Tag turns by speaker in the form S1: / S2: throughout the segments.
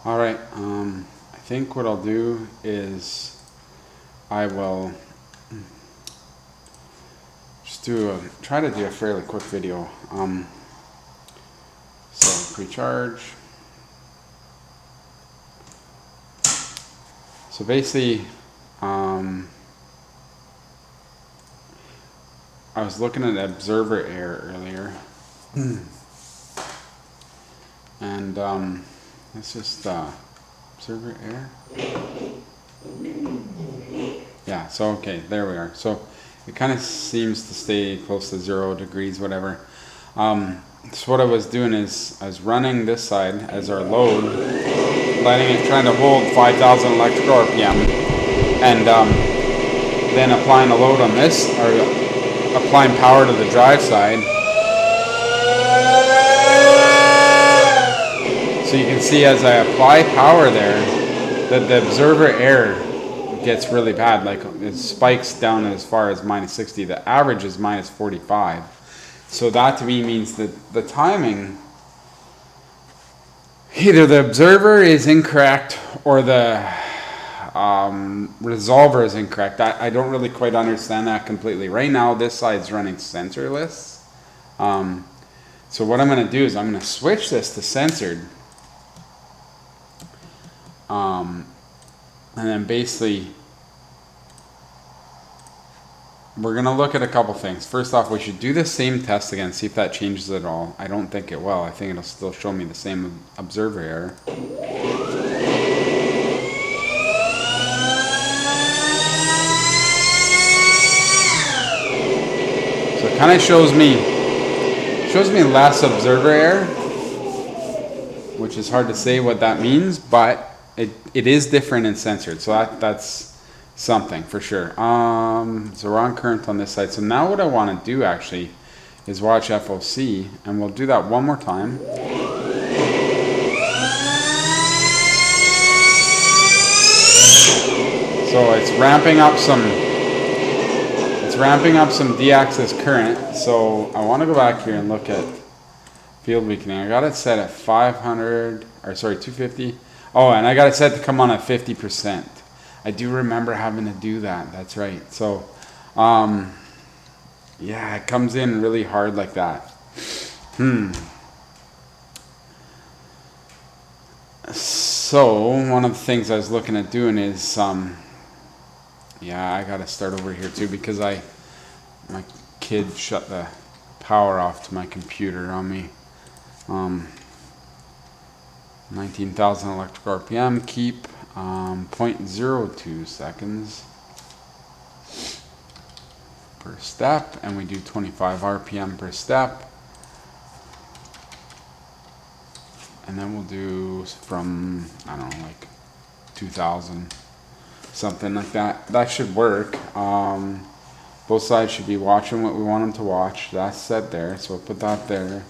S1: All right, I think what I'll do is I will just try to do a fairly quick video. So pre-charge. So basically, I was looking at observer error earlier, and let's just observer error. Yeah. So okay, there we are. So it kind of seems to stay close to 0 degrees, whatever. So what I was doing is I was running this side as our load, letting it, trying to hold 5,000 electrical RPM, and then applying a load on this, or applying power to the drive side. So you can see as I apply power there, that the observer error gets really bad. Like it spikes down as far as -60. The average is -45. So that to me means that the timing, either the observer is incorrect or the resolver is incorrect. I don't really quite understand that completely. Right now this side's running sensorless. So what I'm going to do is I'm going to switch this to sensored. And then basically we're going to look at a couple things. First off, we should do the same test again, see if that changes at all. I don't think it will. I think it'll still show me the same observer error. So it kind of shows me less observer error, which is hard to say what that means, but it is different in censored. So that's something for sure. So we're on current on this side. So now what I want to do actually is watch FOC, and we'll do that one more time. So it's ramping up some D-axis current. So I want to go back here and look at field weakening. I got it set at 250. Oh, and I got it set to come on at 50%. I do remember having to do that. That's right. So, yeah, it comes in really hard like that. So one of the things I was looking at doing is, yeah, I got to start over here too, because my kid shut the power off to my computer on me. 19,000 electrical RPM, keep 0.02 seconds per step, and we do 25 RPM per step, and then we'll do from, I don't know, like 2,000, something like that. That should work. Both sides should be watching what we want them to watch. That's set there, so we'll put that there.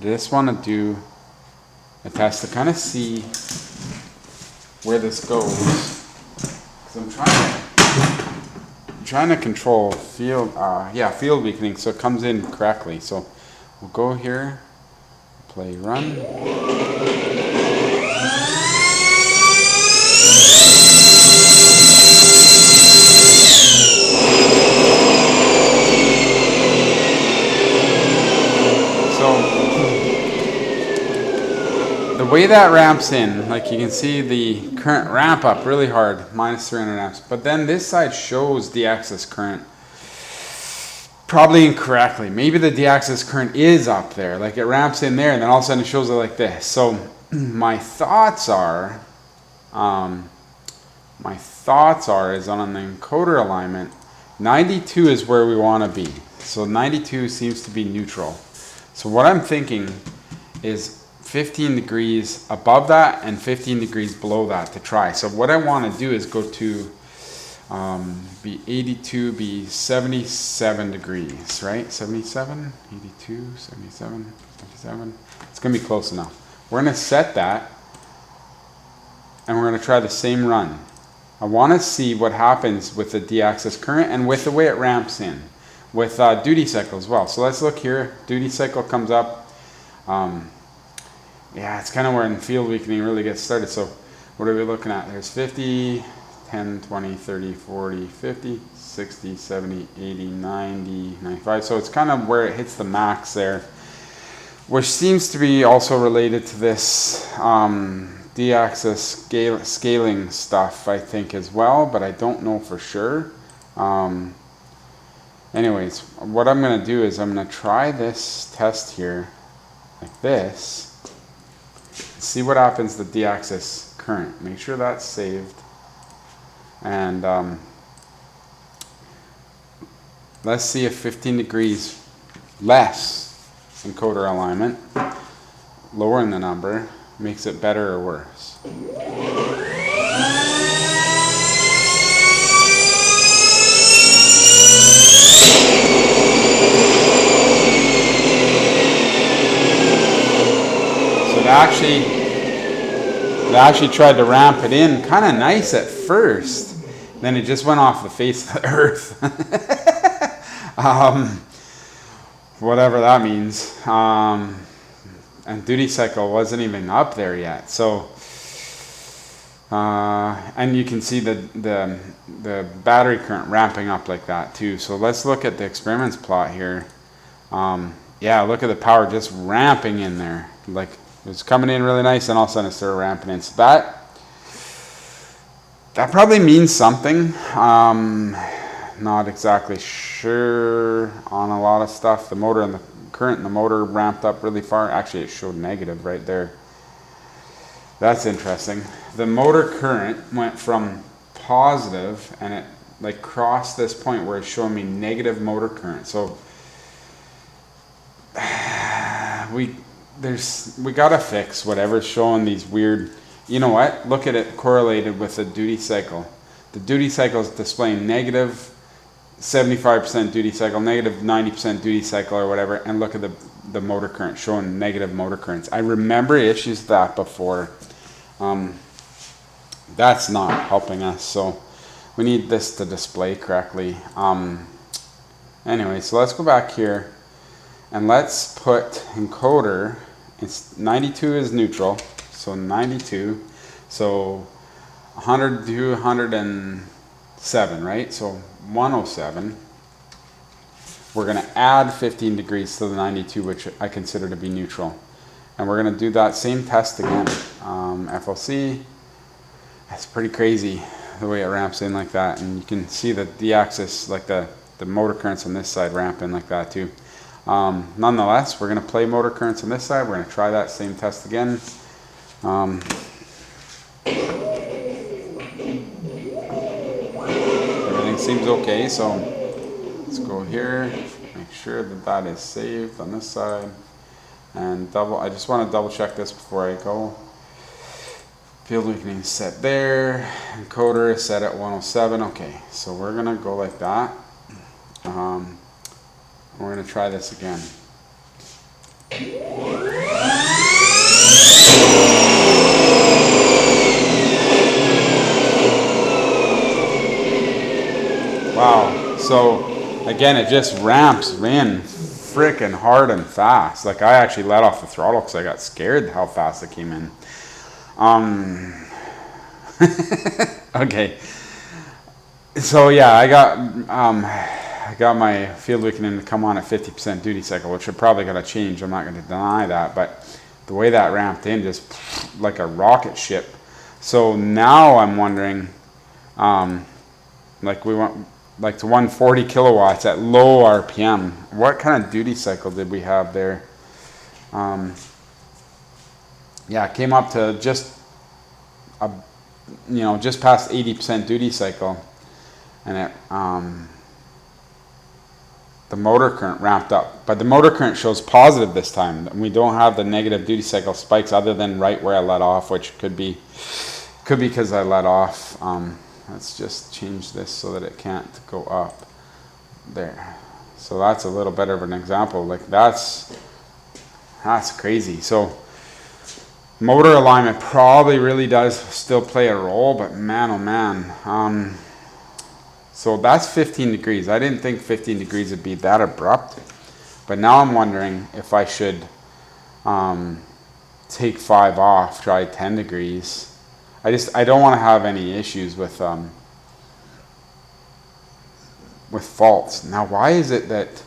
S1: Just want to do a test to kind of see where this goes, because I'm trying to control field weakening so it comes in correctly. So we'll go here, play run. The way that ramps in, like you can see the current ramp up really hard, -300 amps. But then this side shows D-axis current probably incorrectly. Maybe the D-axis current is up there, like it ramps in there, and then all of a sudden it shows it like this. So my thoughts are is on an encoder alignment, 92 is where we want to be. So 92 seems to be neutral. So what I'm thinking is 15 degrees above that and 15 degrees below that to try. So what I want to do is go to be 82, be 77 degrees, right? 77, 82, 77, 77. It's going to be close enough. We're going to set that, and we're going to try the same run. I want to see what happens with the D-axis current and with the way it ramps in, with duty cycle as well. So let's look here. Duty cycle comes up. yeah, it's kind of when field weakening really gets started. So what are we looking at? There's 50, 10, 20, 30, 40, 50, 60, 70, 80, 90, 95. So it's kind of where it hits the max there, which seems to be also related to this D-axis scaling stuff, I think, as well, but I don't know for sure. Anyways, what I'm going to do is I'm going to try this test here, like this, see what happens to the D-axis current. Make sure that's saved. And let's see if 15 degrees less encoder alignment, lowering the number, makes it better or worse. So it actually tried to ramp it in kind of nice at first, then it just went off the face of the earth. Whatever that means. And duty cycle wasn't even up there yet. So, and you can see the battery current ramping up like that too. So let's look at the experiments plot here. Yeah, look at the power just ramping in there. Like it was coming in really nice, and all of a sudden it started ramping in. So that probably means something. Not exactly sure on a lot of stuff. The motor and the current in the motor ramped up really far. Actually, it showed negative right there. That's interesting. The motor current went from positive, and it like crossed this point where it's showing me negative motor current. So we gotta fix whatever's showing these weird. You know what? Look at it correlated with the duty cycle. The duty cycle is displaying negative 75% duty cycle, negative 90% duty cycle or whatever, and look at the motor current showing negative motor currents. I remember issues with that before. That's not helping us, so we need this to display correctly. Anyway, so let's go back here and let's put encoder. It's 92 is neutral, so 92. So 100 to 107, right? So 107. We're going to add 15 degrees to the 92, which I consider to be neutral. And we're going to do that same test again. FLC. That's pretty crazy the way it ramps in like that. And you can see the D-axis, like the motor currents on this side ramping like that too. Nonetheless, we're going to play motor currents on this side. We're going to try that same test again. Everything seems okay, so let's go here, make sure that that is saved on this side, and I just want to double check this before I go. Field weakening is set there, encoder is set at 107. Okay, so we're going to go like that. We're going to try this again. Wow, so again, it just ramps in freaking hard and fast. Like I actually let off the throttle because I got scared how fast it came in. Okay, so yeah, I got my field weakening to come on at 50% duty cycle, which are probably going to change. I'm not going to deny that, but the way that ramped in, just like a rocket ship. So now I'm wondering, like we went like to 140 kilowatts at low RPM. What kind of duty cycle did we have there? Yeah, it came up to just just past 80% duty cycle, and it the motor current ramped up, but the motor current shows positive this time. We don't have the negative duty cycle spikes other than right where I let off, which could be because I let off. Let's just change this so that it can't go up there. So that's a little better of an example. Like that's crazy. So motor alignment probably really does still play a role, but man, oh man. So that's 15 degrees. I didn't think 15 degrees would be that abrupt, but now I'm wondering if I should take 5 off, try 10 degrees. I don't want to have any issues with faults. Now, why is it that,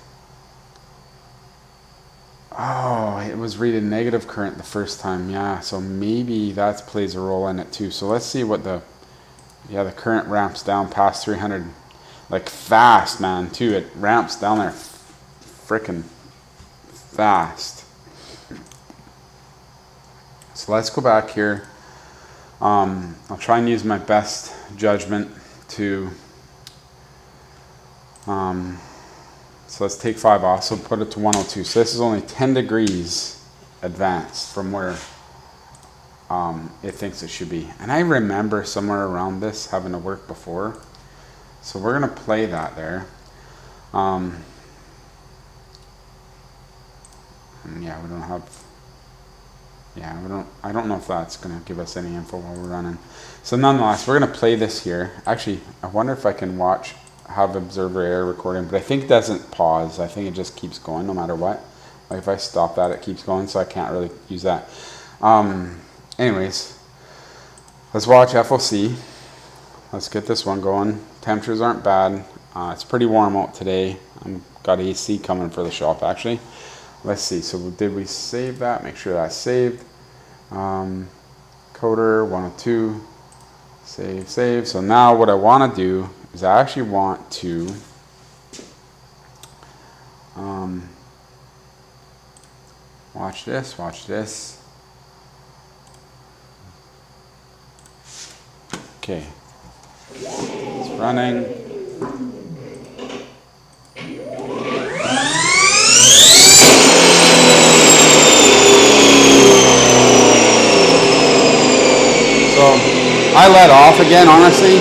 S1: oh, it was reading negative current the first time. Yeah, so maybe that plays a role in it too. So let's see what the current ramps down past 300, like fast, man, too. It ramps down there freaking fast. So let's go back here. I'll try and use my best judgment to, so let's take 5 off, so put it to 102. So this is only 10 degrees advanced from where it thinks it should be. And I remember somewhere around this having to work before. So we're gonna play that there. And yeah, we don't have, I don't know if that's gonna give us any info while we're running. So nonetheless, we're gonna play this here. Actually, I wonder if I can have observer error recording, but I think it doesn't pause. I think it just keeps going no matter what. Like if I stop that, it keeps going, so I can't really use that. Anyways, let's watch FOC. Let's get this one going. Temperatures aren't bad. It's pretty warm out today. I've got AC coming for the shop actually. Let's see, so did we save that? Make sure that's saved. Coder 102, save. So now what I want to do is I actually want to watch this. Okay, it's running. So I let off again, honestly.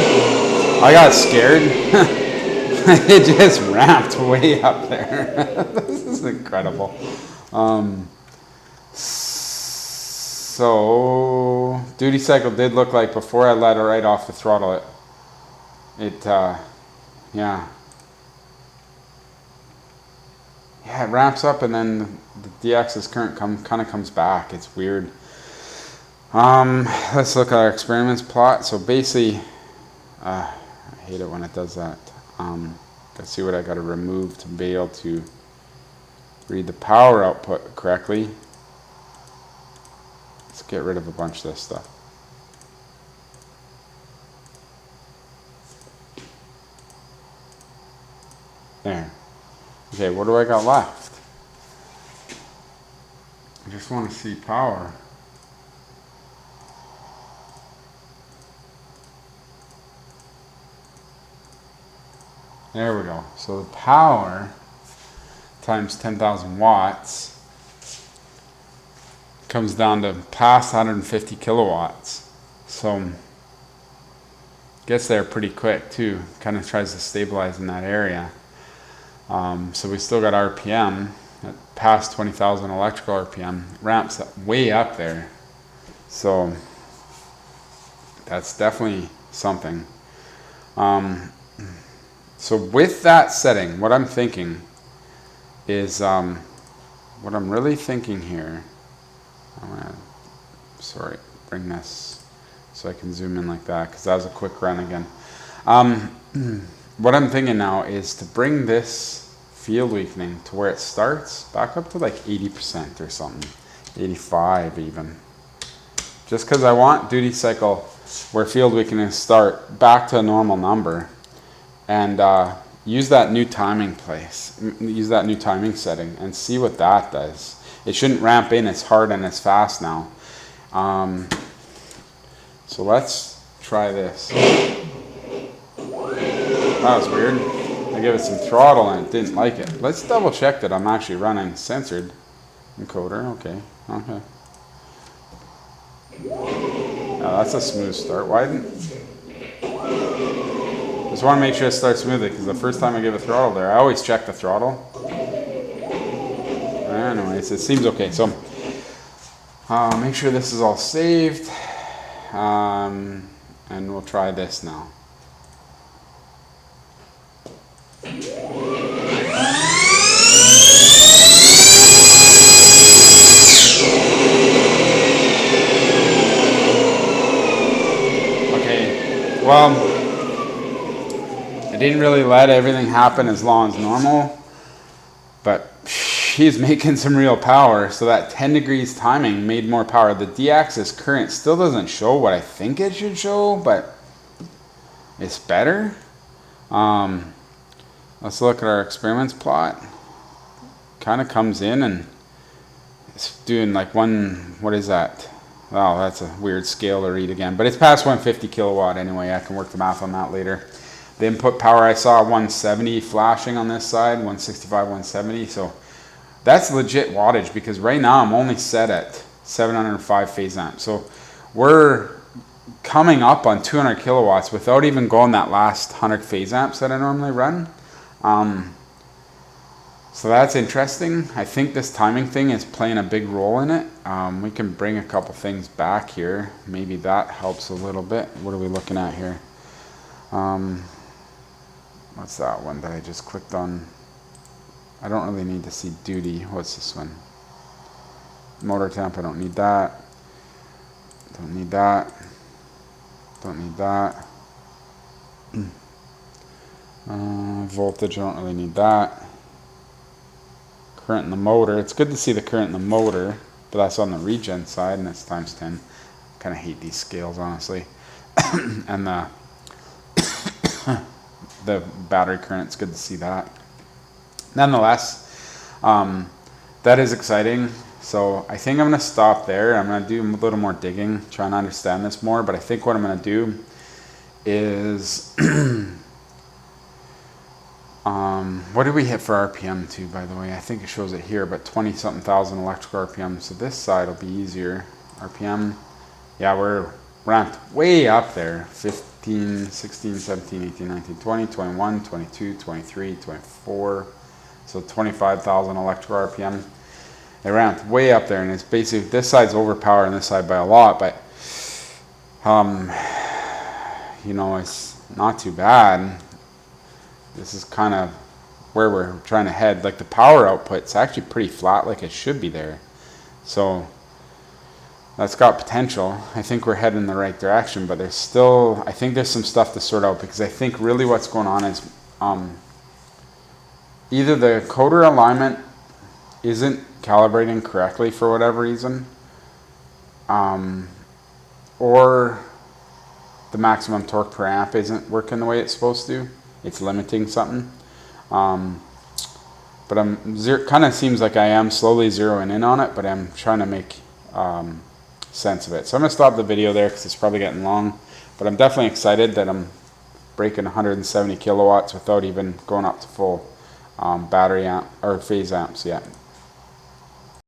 S1: I got scared. It just ramped way up there. This is incredible. So duty cycle did look like before I let it right off the throttle. Yeah, it ramps up and then the D-axis current kind of comes back. It's weird. Let's look at our experiments plot. So basically, I hate it when it does that. Let's see what I got to remove to be able to read the power output correctly. Let's get rid of a bunch of this stuff. There. Okay, what do I got left? I just want to see power. There we go. So the power times 10,000 watts comes down to past 150 kilowatts. So gets there pretty quick too. Kind of tries to stabilize in that area. So we still got RPM at past 20,000 electrical RPM. Ramps up, way up there. So that's definitely something. So with that setting, what I'm thinking is, what I'm really thinking here, I'm gonna, bring this so I can zoom in like that, because that was a quick run again. What I'm thinking now is to bring this field weakening to where it starts, back up to like 80% or something, 85 even. Just because I want duty cycle where field weakening start back to a normal number. And use that new timing use that new timing setting and see what that does. It shouldn't ramp in as hard and as fast now. So let's try this. That was weird. I gave it some throttle and it didn't like it. Let's double check that I'm actually running censored encoder. Okay. Now that's a smooth start. Just want to make sure it starts smoothly, because the first time I give a throttle there, I always check the throttle. Anyways, it seems okay. So make sure this is all saved, and we'll try this now. Well, I didn't really let everything happen as long as normal, but she's making some real power. So that 10 degrees timing made more power. The D-axis current still doesn't show what I think it should show, but it's better. Let's look at our experiments plot. Kind of comes in and it's doing like what is that? Oh, that's a weird scale to read again, but it's past 150 kilowatt anyway. I can work the math on that later. The input power, I saw 170 flashing on this side, 165, 170. So that's legit wattage because right now I'm only set at 705 phase amps. So we're coming up on 200 kilowatts without even going that last 100 phase amps that I normally run. So that's interesting. I think this timing thing is playing a big role in it. We can bring a couple things back here. Maybe that helps a little bit. What are we looking at here? What's that one that I just clicked on? I don't really need to see duty. What's this one? Motor temp, I don't need that. Don't need that. Don't need that. Voltage, I don't really need that. Current in the motor. It's good to see the current in the motor, but that's on the regen side and it's times 10. I kind of hate these scales, honestly. And the battery current, it's good to see that. Nonetheless, that is exciting. So I think I'm going to stop there. I'm going to do a little more digging, trying to understand this more. But I think what I'm going to do is, what did we hit for RPM too, by the way? I think it shows it here, but 20-something thousand electrical RPM. So this side will be easier. RPM, yeah, we're ramped way up there. 15, 16, 17, 18, 19, 20, 21, 22, 23, 24. So 25,000 electrical RPM. It ramped way up there, and it's basically, this side's overpowered on this side by a lot, but you know, it's not too bad. This is kind of where we're trying to head. Like the power output's actually pretty flat, like it should be there. So that's got potential. I think we're heading in the right direction, but there's still, I think there's some stuff to sort out, because I think really what's going on is either the coder alignment isn't calibrating correctly for whatever reason, or the maximum torque per amp isn't working the way it's supposed to. It's limiting something. But I'm kind of seems like I am slowly zeroing in on it, but I'm trying to make sense of it. So I'm going to stop the video there because it's probably getting long, but I'm definitely excited that I'm breaking 170 kilowatts without even going up to full battery amp or phase amps yet.